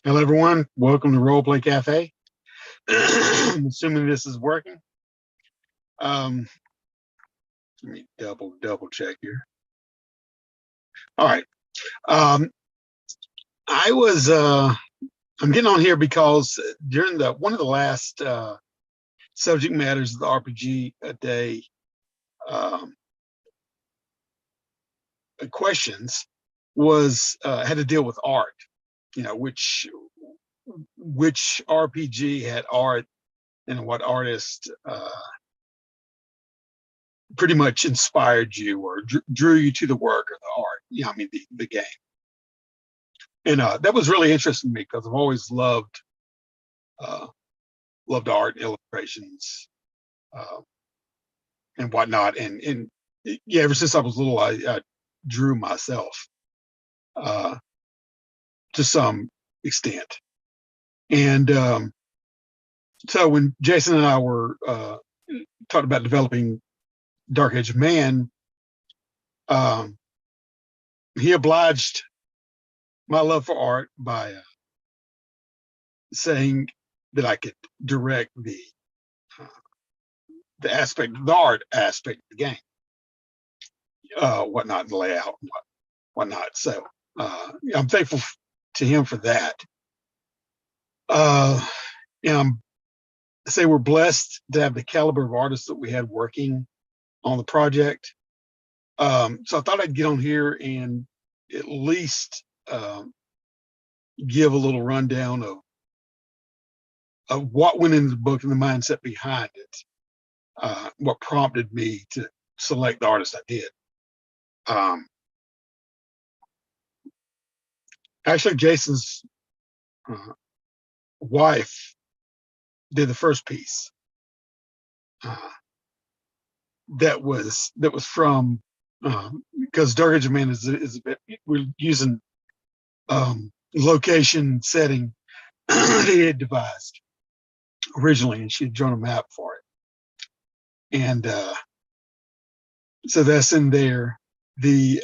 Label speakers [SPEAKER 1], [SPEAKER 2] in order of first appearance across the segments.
[SPEAKER 1] Hello, everyone. Welcome to Role Play Cafe. I'm assuming this is working. Um, Let me double check here. All right. Um, I was I'm getting on here because during one of the last subject matters of the RPG a day um, questions was had to deal with art. You know, which RPG had art and what artist pretty much inspired you or drew you to the work or the art. I mean the game. And that was really interesting to me because I've always uh, loved art, illustrations, uh, and whatnot. And yeah, ever since I was little, I drew myself uh, to some extent. And so when Jason and I were talking about developing Dark Age of Man, um, he obliged my love for art by saying that I could direct uh, the art aspect of the game, whatnot, the layout, and whatnot. So I'm thankful to him for that. Uh, and I say we're blessed to have the caliber of artists that we had working on the project. So I thought I'd get on here and at least give a little rundown of what went into the book and the mindset behind it, what prompted me to select the artist I did. Um, Actually, Jason's uh, wife did the first piece. Uh, that was from because Dark Age of Man is a bit, we're using location setting that he had devised originally, and she had drawn a map for it, and so that's in there. The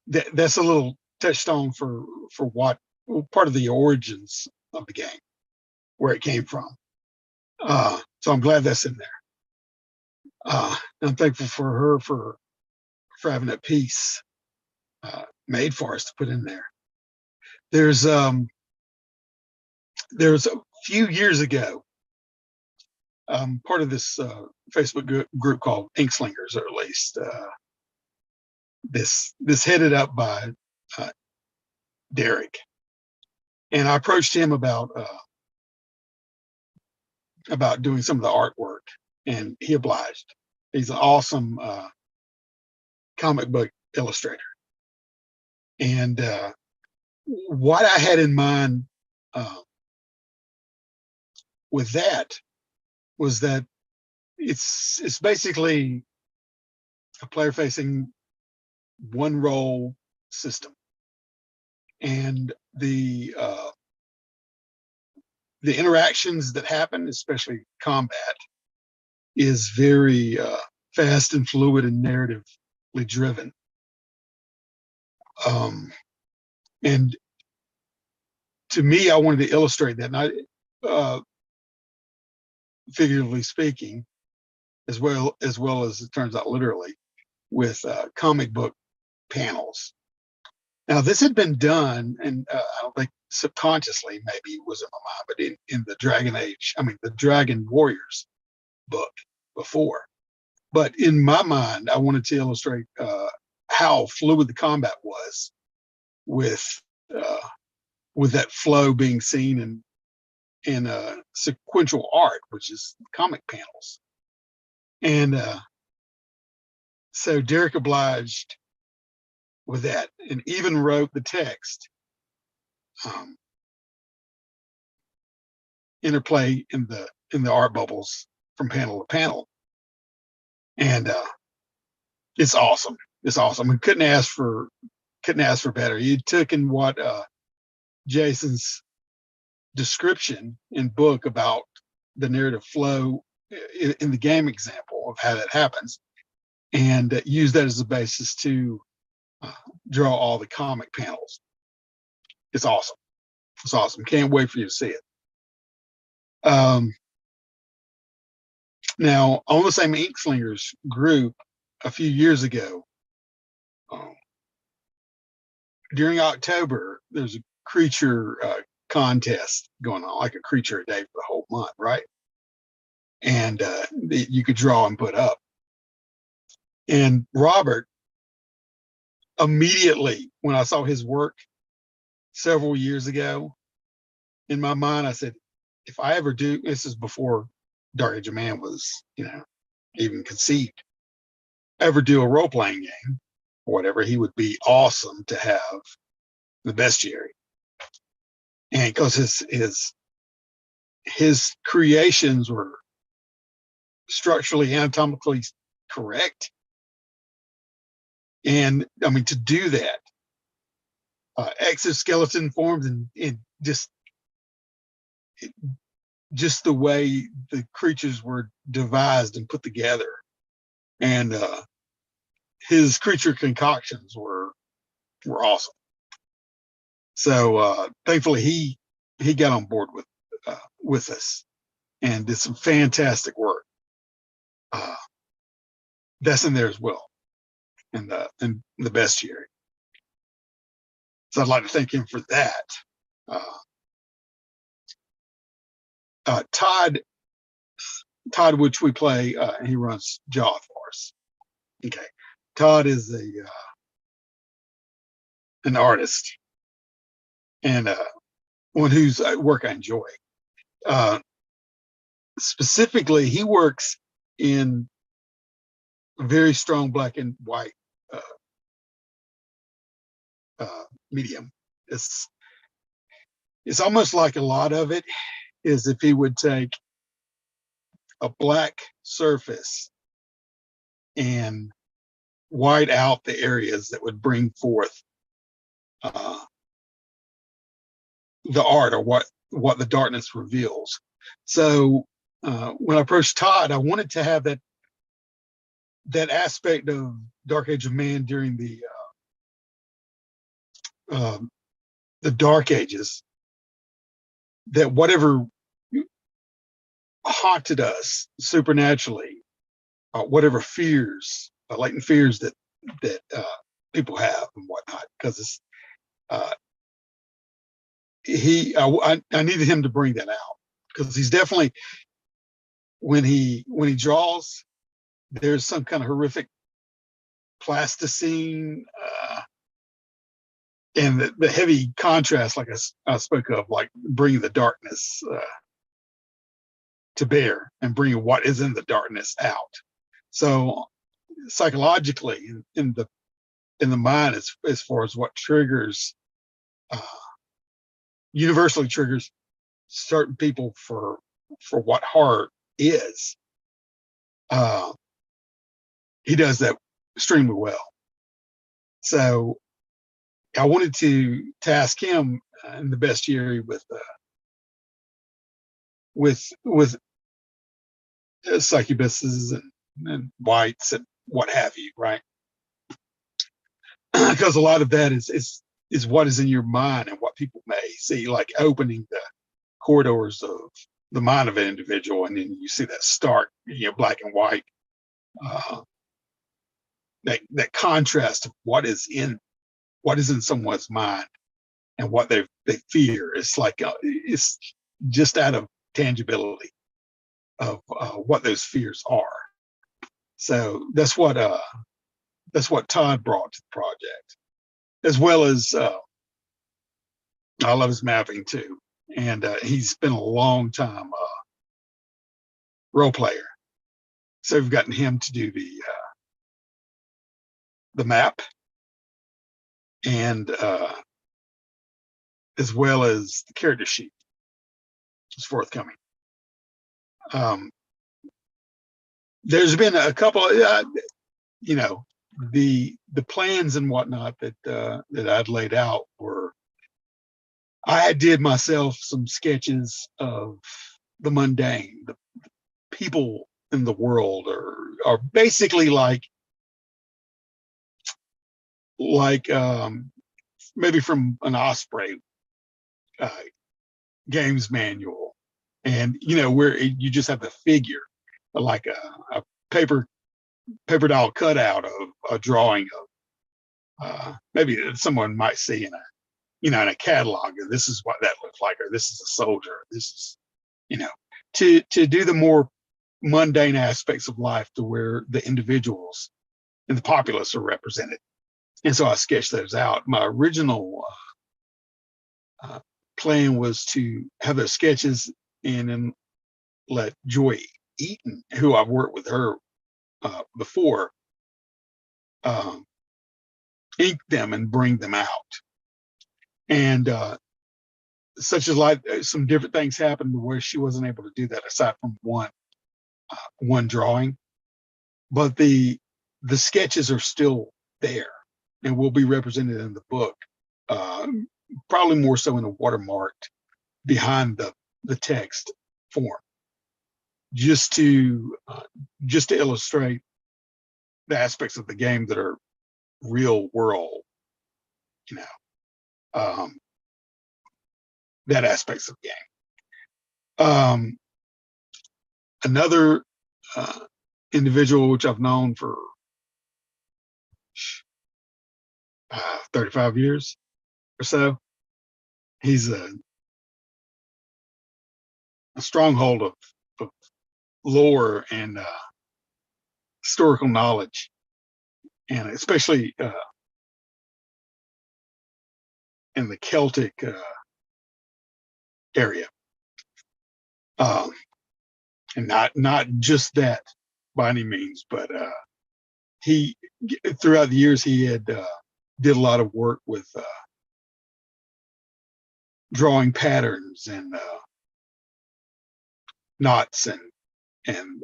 [SPEAKER 1] that's a little touchstone for what part of the origins of the game, where it came from. So I'm glad that's in there. I'm thankful for her for having that piece made for us to put in there. There's a few years ago, part of this Facebook group called Inkslingers, or at least this headed up by uh, Derek, and I approached him about doing some of the artwork, and he obliged. He's an awesome comic book illustrator, and what I had in mind uh, with that was that it's basically a player facing one role system, and the interactions that happen, especially combat, is very fast and fluid and narratively driven. And to me, I wanted to illustrate that, not figuratively speaking, as it turns out literally, with comic book panels. Now, this had been done, and I don't think subconsciously maybe it was in my mind, but in the Dragon Warriors book before. But in my mind, I wanted to illustrate how fluid the combat was with uh, with that flow being seen in sequential art, which is comic panels. And so Derek obliged with that, and even wrote the text um, interplay in the art bubbles from panel to panel, and it's awesome. It's awesome. I couldn't ask for better. He took in what Jason's description in book about the narrative flow in the game example of how that happens, and use that as a basis to uh, draw all the comic panels. It's awesome. It's awesome. Can't wait for you to see it. Um, Now, on the same Ink Slingers group a few years ago, um, during October, there's a creature contest going on, like a creature a day for the whole month, right? And you could draw and put up. And Robert, immediately when I saw his work several years ago, in my mind, I said, if I ever do, this is before Dark Age of Man was, even conceived, ever do a role playing game or whatever, he would be awesome to have the bestiary. And because his creations were structurally, anatomically correct. And I mean, to do that, exoskeleton forms and just the way the creatures were devised and put together, and his creature concoctions were awesome. So thankfully he got on board with us and did some fantastic work. That's in there as well, in the bestiary. So I'd like to thank him for that. Todd, which we play, he runs Jaw for us. Okay, Todd is an artist and one whose work I enjoy. Specifically, he works in very strong black and white medium. It's almost like a lot of it is if he would take a black surface and white out the areas that would bring forth the art, or what the darkness reveals. So when I approached Todd, I wanted to have that aspect of Dark Age of Man during the Dark Ages, that whatever haunted us supernaturally, whatever fears, latent fears that people have and whatnot, because it's I needed him to bring that out, because he's definitely, when he draws, there's some kind of horrific plasticine and the heavy contrast, like I spoke of, like bringing the darkness to bear and bringing what is in the darkness out. So psychologically, in the mind, as far as what triggers, universally triggers certain people for what horror is, he does that extremely well. So I wanted to task him in the bestiary with succubuses and whites and what have you, right? Because a lot of that is what is in your mind and what people may see, like opening the corridors of the mind of an individual, and then you see that stark, black and white, that contrast of what is in someone's mind and what they fear. It's like it's just out of tangibility of what those fears are. So that's what Todd brought to the project, as well as I love his mapping too, and he's been a long time role player, so we've gotten him to do the map, and as well as the character sheet is forthcoming. There's been a couple of, the plans and whatnot that I'd laid out were, I did myself some sketches of the mundane, the people in the world are basically like maybe from an osprey uh, games manual, and where you just have the figure, like a paper doll cutout of a drawing of maybe someone might see in a catalog, and this is what that looks like, or this is a soldier, this is to do the more mundane aspects of life to where the individuals and the populace are represented. And so I sketched those out. My original plan was to have those sketches and then let Joy Eaton, who I've worked with her before, um, ink them and bring them out. And such as like some different things happened where she wasn't able to do that aside from one drawing, but the sketches are still there and will be represented in the book, probably more so in a watermarked behind the text form, just to illustrate the aspects of the game that are real world, you know, that aspects of the game. Another individual which I've known for 35 years or so. He's a stronghold of lore and historical knowledge, and especially in the Celtic area, and not just that by any means, but he throughout the years he had did a lot of work with drawing patterns and knots and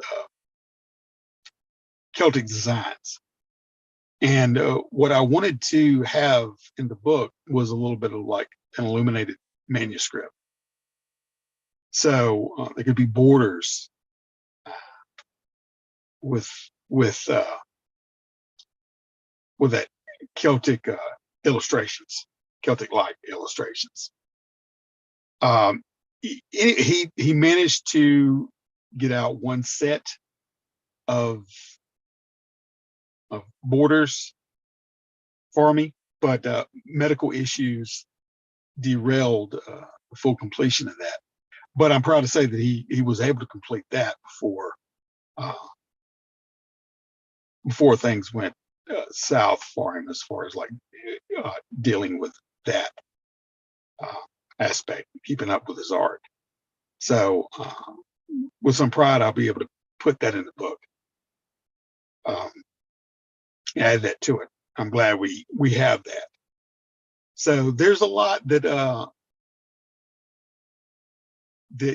[SPEAKER 1] Celtic designs. And what I wanted to have in the book was a little bit of like an illuminated manuscript. So there could be borders with that Celtic illustrations, Celtic-like illustrations. He managed to get out one set of borders for me, but medical issues derailed the full completion of that. But I'm proud to say that he was able to complete that before things went south for him, as far as like dealing with that aspect, keeping up with his art. So with some pride, I'll be able to put that in the book, add that to it. I'm glad we have that. So there's a lot that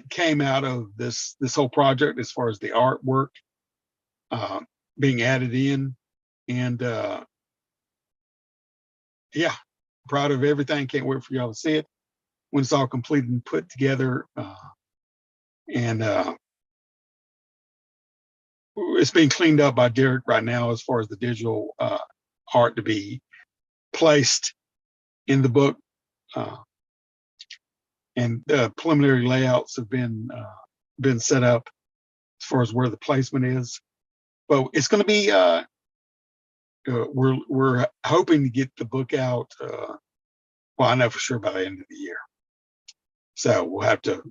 [SPEAKER 1] came out of this whole project as far as the artwork being added in, and yeah, proud of everything. Can't wait for y'all to see it when it's all completed and put together. And it's being cleaned up by Derek right now as far as the digital art to be placed in the book, and preliminary layouts have been set up as far as where the placement is. But it's going to be we're hoping to get the book out. Well, I know for sure by the end of the year. So we'll have to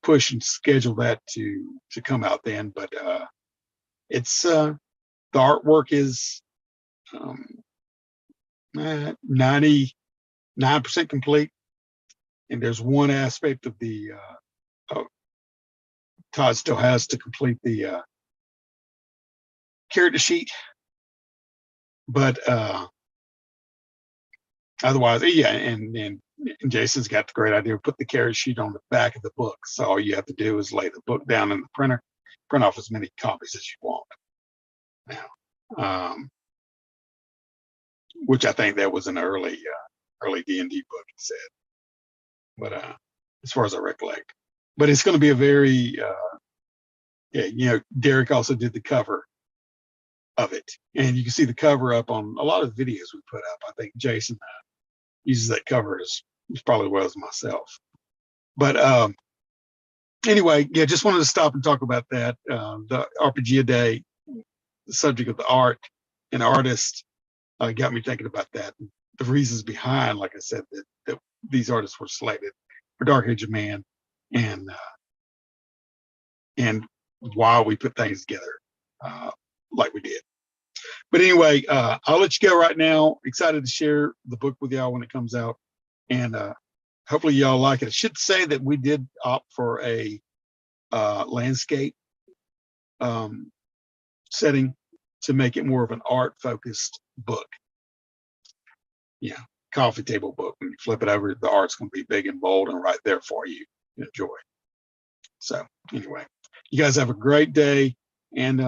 [SPEAKER 1] push and schedule that to come out then. But it's the artwork is 99% complete, and there's one aspect of the Todd still has to complete the character sheet, but otherwise, yeah, and Jason's got the great idea of put the character sheet on the back of the book. So all you have to do is lay the book down in the printer, print off as many copies as you want. Now, which I think that was an early D&D book, it said, but as far as I recollect. But it's going to be a very yeah, Derek also did the cover of it, and you can see the cover up on a lot of the videos we put up. I think Jason uses that cover as probably well as myself. But anyway, yeah, just wanted to stop and talk about that. The RPG Day, the subject of the art and artist, got me thinking about that. The reasons behind, like I said, that these artists were selected for Dark Age of Man, and why we put things together like we did. But anyway, I'll let you go right now. Excited to share the book with y'all when it comes out, and hopefully y'all like it. I should say that we did opt for a landscape setting to make it more of an art focused book. Yeah, coffee table book. When you flip it over, the art's going to be big and bold and right there for you to enjoy. So anyway, you guys have a great day, and